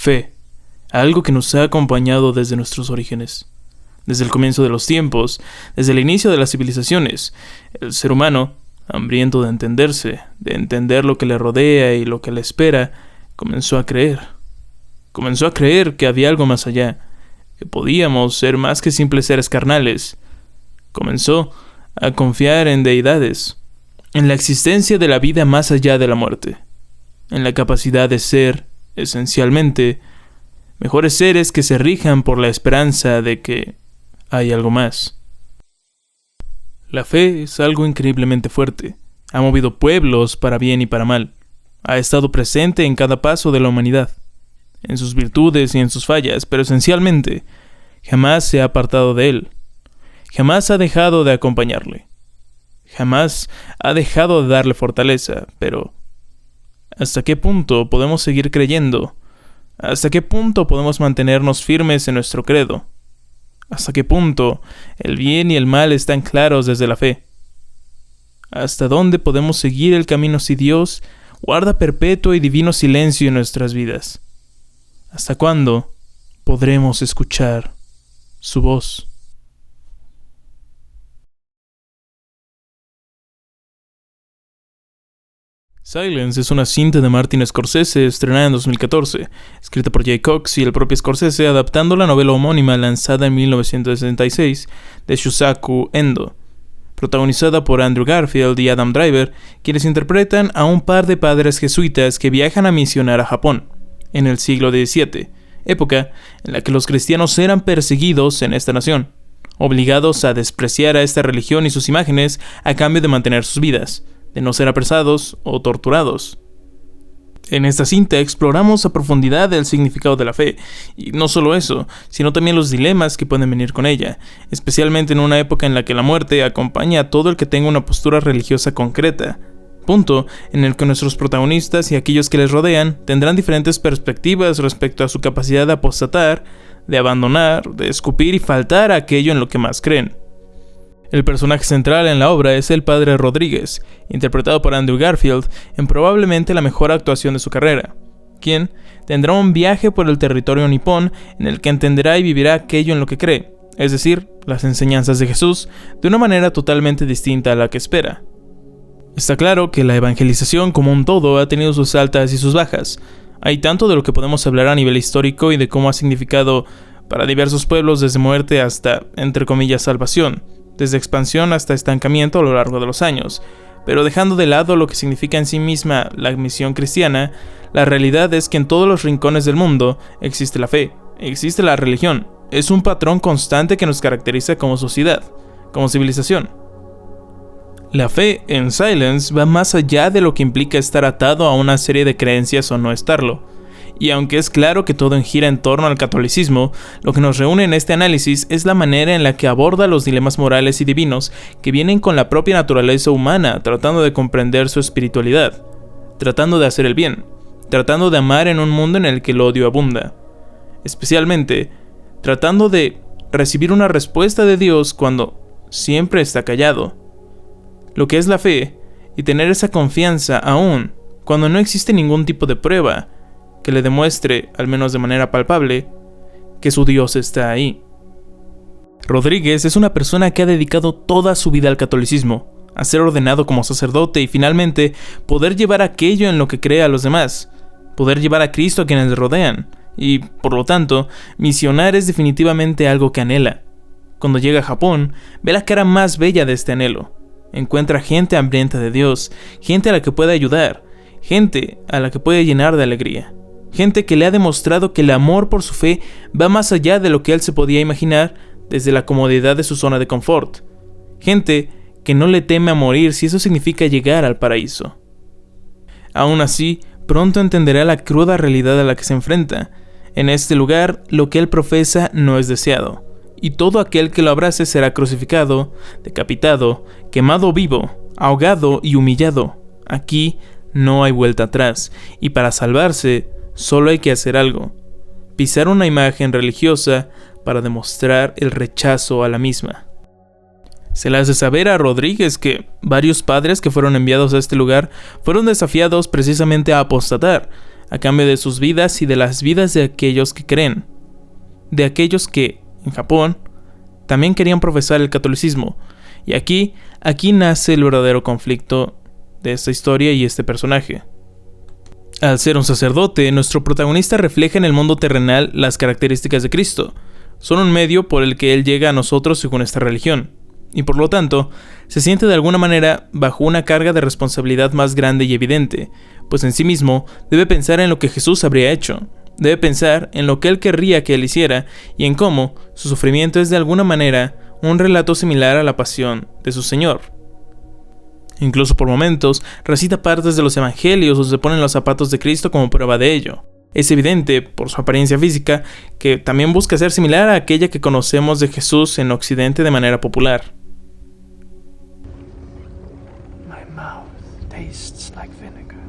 Fe, algo que nos ha acompañado desde nuestros orígenes. Desde el comienzo de los tiempos, desde el inicio de las civilizaciones, el ser humano, hambriento de entenderse, de entender lo que le rodea y lo que le espera, comenzó a creer. Comenzó a creer que había algo más allá, que podíamos ser más que simples seres carnales. Comenzó a confiar en deidades, en la existencia de la vida más allá de la muerte, en la capacidad de ser, esencialmente, mejores seres que se rijan por la esperanza de que hay algo más. La fe es algo increíblemente fuerte. Ha movido pueblos para bien y para mal. Ha estado presente en cada paso de la humanidad, en sus virtudes y en sus fallas, pero esencialmente jamás se ha apartado de él. Jamás ha dejado de acompañarle. Jamás ha dejado de darle fortaleza, pero ¿hasta qué punto podemos seguir creyendo? ¿Hasta qué punto podemos mantenernos firmes en nuestro credo? ¿Hasta qué punto el bien y el mal están claros desde la fe? ¿Hasta dónde podemos seguir el camino si Dios guarda perpetuo y divino silencio en nuestras vidas? ¿Hasta cuándo podremos escuchar su voz? Silence es una cinta de Martin Scorsese estrenada en 2014, escrita por Jay Cox y el propio Scorsese, adaptando la novela homónima lanzada en 1966 de Shusaku Endo, protagonizada por Andrew Garfield y Adam Driver, quienes interpretan a un par de padres jesuitas que viajan a misionar a Japón, en el siglo XVII, época en la que los cristianos eran perseguidos en esta nación, obligados a despreciar a esta religión y sus imágenes a cambio de mantener sus vidas, de no ser apresados o torturados. En esta cinta exploramos a profundidad el significado de la fe, y no solo eso, sino también los dilemas que pueden venir con ella, especialmente en una época en la que la muerte acompaña a todo el que tenga una postura religiosa concreta, punto en el que nuestros protagonistas y aquellos que les rodean tendrán diferentes perspectivas respecto a su capacidad de apostatar, de abandonar, de escupir y faltar a aquello en lo que más creen. El personaje central en la obra es el padre Rodríguez, interpretado por Andrew Garfield en probablemente la mejor actuación de su carrera, quien tendrá un viaje por el territorio nipón en el que entenderá y vivirá aquello en lo que cree, es decir, las enseñanzas de Jesús, de una manera totalmente distinta a la que espera. Está claro que la evangelización como un todo ha tenido sus altas y sus bajas. Hay tanto de lo que podemos hablar a nivel histórico y de cómo ha significado para diversos pueblos desde muerte hasta, entre comillas, salvación, desde expansión hasta estancamiento a lo largo de los años. Pero dejando de lado lo que significa en sí misma la misión cristiana, la realidad es que en todos los rincones del mundo existe la fe, existe la religión. Es un patrón constante que nos caracteriza como sociedad, como civilización. La fe en Silence va más allá de lo que implica estar atado a una serie de creencias o no estarlo. Y aunque es claro que todo gira en torno al catolicismo, lo que nos reúne en este análisis es la manera en la que aborda los dilemas morales y divinos que vienen con la propia naturaleza humana, tratando de comprender su espiritualidad, tratando de hacer el bien, tratando de amar en un mundo en el que el odio abunda. Especialmente, tratando de recibir una respuesta de Dios cuando siempre está callado. Lo que es la fe, y tener esa confianza aún cuando no existe ningún tipo de prueba que le demuestre, al menos de manera palpable, que su Dios está ahí. Rodríguez es una persona que ha dedicado toda su vida al catolicismo, a ser ordenado como sacerdote y finalmente poder llevar aquello en lo que cree a los demás, poder llevar a Cristo a quienes le rodean, y, por lo tanto, misionar es definitivamente algo que anhela. Cuando llega a Japón, ve la cara más bella de este anhelo. Encuentra gente hambrienta de Dios, gente a la que puede ayudar, gente a la que puede llenar de alegría. Gente que le ha demostrado que el amor por su fe va más allá de lo que él se podía imaginar desde la comodidad de su zona de confort. Gente que no le teme a morir si eso significa llegar al paraíso. Aún así, pronto entenderá la cruda realidad a la que se enfrenta. En este lugar, lo que él profesa no es deseado, y todo aquel que lo abrace será crucificado, decapitado, quemado vivo, ahogado y humillado. Aquí no hay vuelta atrás, y para salvarse, solo hay que hacer algo: pisar una imagen religiosa para demostrar el rechazo a la misma. Se le hace saber a Rodríguez que varios padres que fueron enviados a este lugar fueron desafiados precisamente a apostatar, a cambio de sus vidas y de las vidas de aquellos que creen, de aquellos que, en Japón, también querían profesar el catolicismo. Y aquí nace el verdadero conflicto de esta historia y este personaje. Al ser un sacerdote, nuestro protagonista refleja en el mundo terrenal las características de Cristo. Son un medio por el que Él llega a nosotros según esta religión, y por lo tanto, se siente de alguna manera bajo una carga de responsabilidad más grande y evidente, pues en sí mismo debe pensar en lo que Jesús habría hecho, debe pensar en lo que Él querría que Él hiciera, y en cómo su sufrimiento es de alguna manera un relato similar a la pasión de su Señor. Incluso por momentos, recita partes de los evangelios o se pone en los zapatos de Cristo como prueba de ello. Es evidente, por su apariencia física, que también busca ser similar a aquella que conocemos de Jesús en Occidente de manera popular. My mouth tastes like vinegar.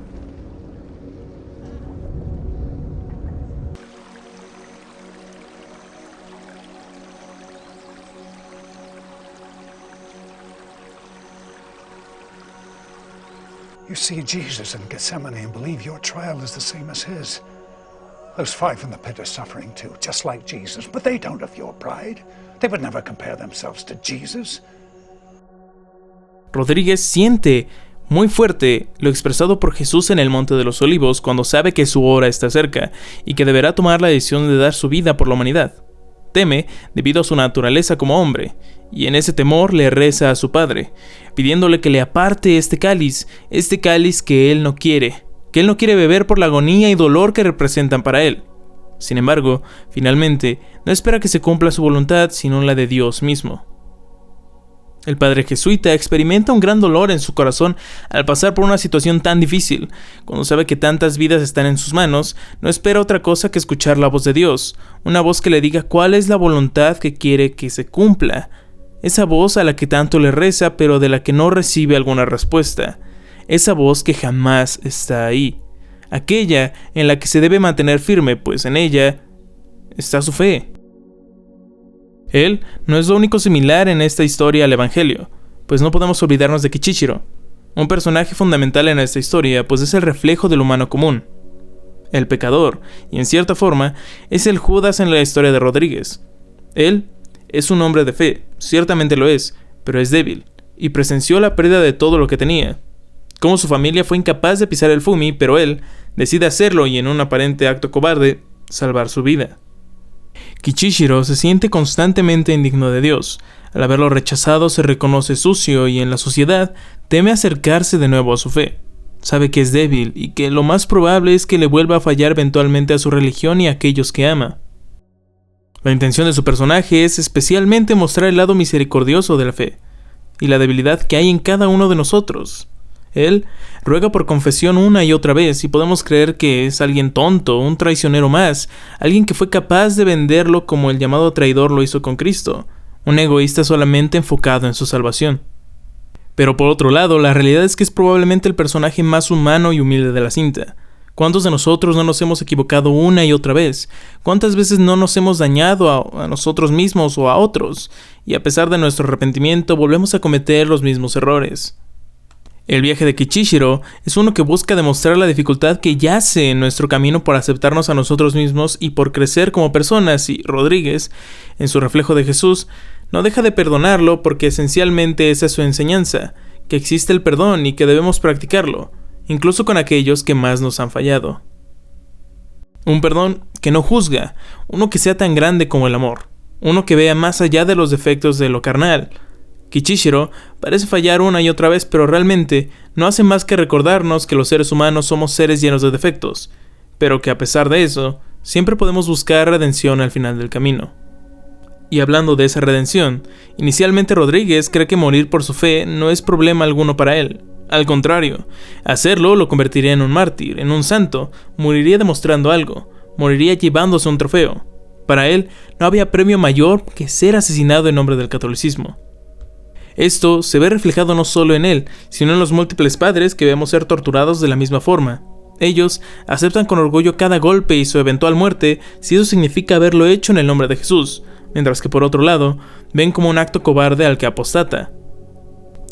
You see Jesus in Gethsemane and believe your trial is the same as his. Those 5 in the pit are suffering too, just like Jesus, but they don't have your pride. They would never compare themselves to Jesus. Rodríguez siente muy fuerte lo expresado por Jesús en el Monte de los Olivos cuando sabe que su hora está cerca y que deberá tomar la decisión de dar su vida por la humanidad. Teme debido a su naturaleza como hombre, y en ese temor le reza a su Padre, pidiéndole que le aparte este cáliz que él no quiere beber por la agonía y dolor que representan para él. Sin embargo, finalmente, no espera que se cumpla su voluntad, sino la de Dios mismo. El padre jesuita experimenta un gran dolor en su corazón al pasar por una situación tan difícil. Cuando sabe que tantas vidas están en sus manos, no espera otra cosa que escuchar la voz de Dios, una voz que le diga cuál es la voluntad que quiere que se cumpla. Esa voz a la que tanto le reza, pero de la que no recibe alguna respuesta. Esa voz que jamás está ahí. Aquella en la que se debe mantener firme, pues en ella está su fe. Él no es lo único similar en esta historia al Evangelio, pues no podemos olvidarnos de Kichichiro, un personaje fundamental en esta historia, pues es el reflejo del humano común, el pecador, y en cierta forma es el Judas en la historia de Rodríguez. Él es un hombre de fe, ciertamente lo es, pero es débil, y presenció la pérdida de todo lo que tenía. Como su familia fue incapaz de pisar el fumi, pero él decide hacerlo y en un aparente acto cobarde, salvar su vida. Kichichiro se siente constantemente indigno de Dios. Al haberlo rechazado se reconoce sucio y en la sociedad teme acercarse de nuevo a su fe. Sabe que es débil y que lo más probable es que le vuelva a fallar eventualmente a su religión y a aquellos que ama. La intención de su personaje es especialmente mostrar el lado misericordioso de la fe y la debilidad que hay en cada uno de nosotros. Él ruega por confesión una y otra vez y podemos creer que es alguien tonto, un traicionero más, alguien que fue capaz de venderlo como el llamado traidor lo hizo con Cristo, un egoísta solamente enfocado en su salvación. Pero por otro lado, la realidad es que es probablemente el personaje más humano y humilde de la cinta. ¿Cuántos de nosotros no nos hemos equivocado una y otra vez? ¿Cuántas veces no nos hemos dañado a nosotros mismos o a otros? Y a pesar de nuestro arrepentimiento, volvemos a cometer los mismos errores. El viaje de Kichichiro es uno que busca demostrar la dificultad que yace en nuestro camino por aceptarnos a nosotros mismos y por crecer como personas, y Rodríguez, en su reflejo de Jesús, no deja de perdonarlo porque esencialmente esa es su enseñanza, que existe el perdón y que debemos practicarlo, incluso con aquellos que más nos han fallado. Un perdón que no juzga, uno que sea tan grande como el amor, uno que vea más allá de los defectos de lo carnal. Kichichiro parece fallar una y otra vez, pero realmente no hace más que recordarnos que los seres humanos somos seres llenos de defectos, pero que a pesar de eso, siempre podemos buscar redención al final del camino. Y hablando de esa redención, inicialmente Rodríguez cree que morir por su fe no es problema alguno para él. Al contrario, hacerlo lo convertiría en un mártir, en un santo, moriría demostrando algo, moriría llevándose un trofeo. Para él no había premio mayor que ser asesinado en nombre del catolicismo. Esto se ve reflejado no solo en él, sino en los múltiples padres que vemos ser torturados de la misma forma. Ellos aceptan con orgullo cada golpe y su eventual muerte si eso significa haberlo hecho en el nombre de Jesús, mientras que por otro lado, ven como un acto cobarde al que apostata.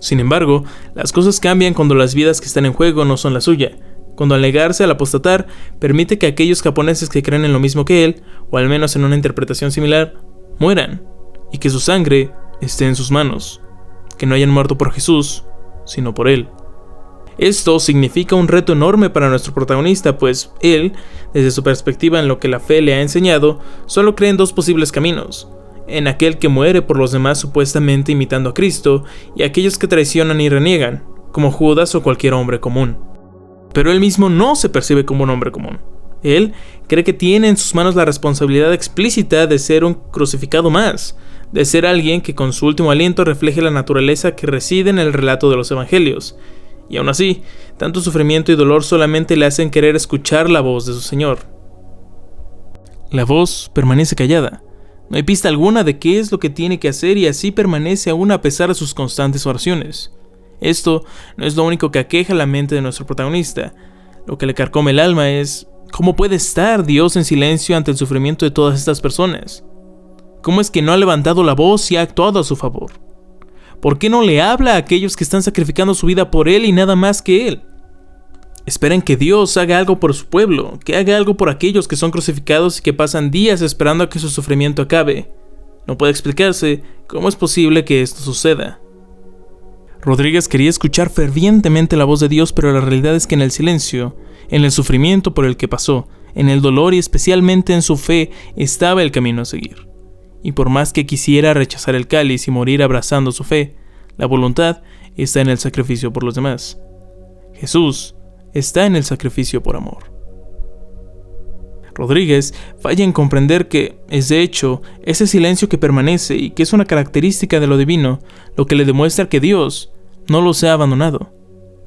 Sin embargo, las cosas cambian cuando las vidas que están en juego no son la suya. cuando al negarse al apostatar, permite que aquellos japoneses que creen en lo mismo que él, o al menos en una interpretación similar, mueran, y que su sangre esté en sus manos, que no hayan muerto por Jesús, sino por él. Esto significa un reto enorme para nuestro protagonista, pues él, desde su perspectiva en lo que la fe le ha enseñado, solo cree en dos posibles caminos: en aquel que muere por los demás supuestamente imitando a Cristo, y aquellos que traicionan y reniegan, como Judas o cualquier hombre común. Pero él mismo no se percibe como un hombre común. Él cree que tiene en sus manos la responsabilidad explícita de ser un crucificado más, de ser alguien que con su último aliento refleje la naturaleza que reside en el relato de los evangelios. Y aún así, tanto sufrimiento y dolor solamente le hacen querer escuchar la voz de su Señor. La voz permanece callada. No hay pista alguna de qué es lo que tiene que hacer, y así permanece aún a pesar de sus constantes oraciones. Esto no es lo único que aqueja la mente de nuestro protagonista. Lo que le carcome el alma es: ¿cómo puede estar Dios en silencio ante el sufrimiento de todas estas personas? ¿Cómo es que no ha levantado la voz y ha actuado a su favor? ¿Por qué no le habla a aquellos que están sacrificando su vida por él y nada más que él? Esperan que Dios haga algo por su pueblo, que haga algo por aquellos que son crucificados y que pasan días esperando a que su sufrimiento acabe. No puede explicarse cómo es posible que esto suceda. Rodríguez quería escuchar fervientemente la voz de Dios, pero la realidad es que en el silencio, en el sufrimiento por el que pasó, en el dolor y especialmente en su fe, estaba el camino a seguir. Y por más que quisiera rechazar el cáliz y morir abrazando su fe, la voluntad está en el sacrificio por los demás. Jesús está en el sacrificio por amor. Rodríguez falla en comprender que es de hecho ese silencio que permanece y que es una característica de lo divino, lo que le demuestra que Dios no los ha abandonado,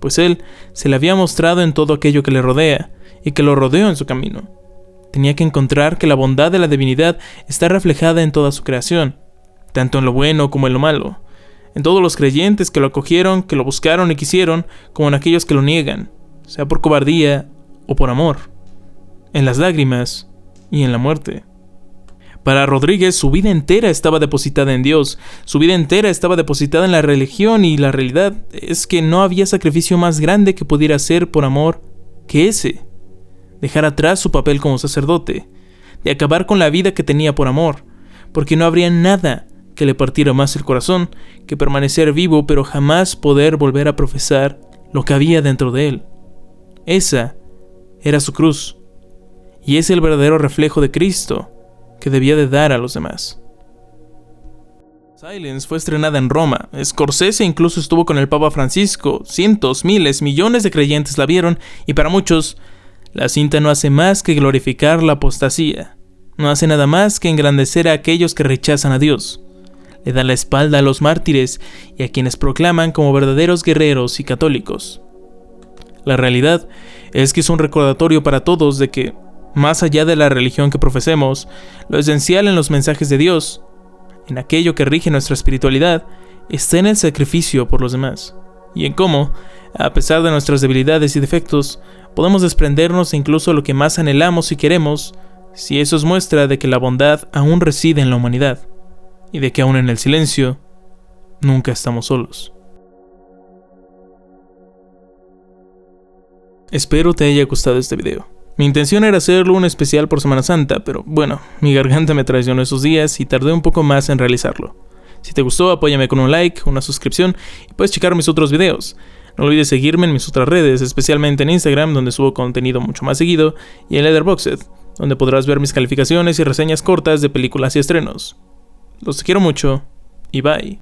pues Él se le había mostrado en todo aquello que le rodea y que lo rodeó en su camino. Tenía que encontrar que la bondad de la divinidad está reflejada en toda su creación, tanto en lo bueno como en lo malo, en todos los creyentes que lo acogieron, que lo buscaron y quisieron, como en aquellos que lo niegan, sea por cobardía o por amor, en las lágrimas y en la muerte. Para Rodríguez, su vida entera estaba depositada en Dios, su vida entera estaba depositada en la religión, y la realidad es que no había sacrificio más grande que pudiera hacer por amor que ese: dejar atrás su papel como sacerdote, de acabar con la vida que tenía por amor, porque no habría nada que le partiera más el corazón que permanecer vivo pero jamás poder volver a profesar lo que había dentro de él. Esa era su cruz, y es el verdadero reflejo de Cristo que debía de dar a los demás. Silence fue estrenada en Roma. Scorsese incluso estuvo con el Papa Francisco. Cientos, miles, millones de creyentes la vieron, y para muchos, la cinta no hace más que glorificar la apostasía. No hace nada más que engrandecer a aquellos que rechazan a Dios. Le da la espalda a los mártires y a quienes proclaman como verdaderos guerreros y católicos. La realidad es que es un recordatorio para todos de que, más allá de la religión que profesemos, lo esencial en los mensajes de Dios, en aquello que rige nuestra espiritualidad, está en el sacrificio por los demás, y en cómo, a pesar de nuestras debilidades y defectos, podemos desprendernos de incluso lo que más anhelamos y queremos, si eso es muestra de que la bondad aún reside en la humanidad, y de que aún en el silencio, nunca estamos solos. Espero te haya gustado este video. Mi intención era hacerlo un especial por Semana Santa, pero bueno, mi garganta me traicionó esos días y tardé un poco más en realizarlo. Si te gustó, apóyame con un like, una suscripción, y puedes checar mis otros videos. No olvides seguirme en mis otras redes, especialmente en Instagram, donde subo contenido mucho más seguido, y en Letterboxd, donde podrás ver mis calificaciones y reseñas cortas de películas y estrenos. Los quiero mucho, y bye.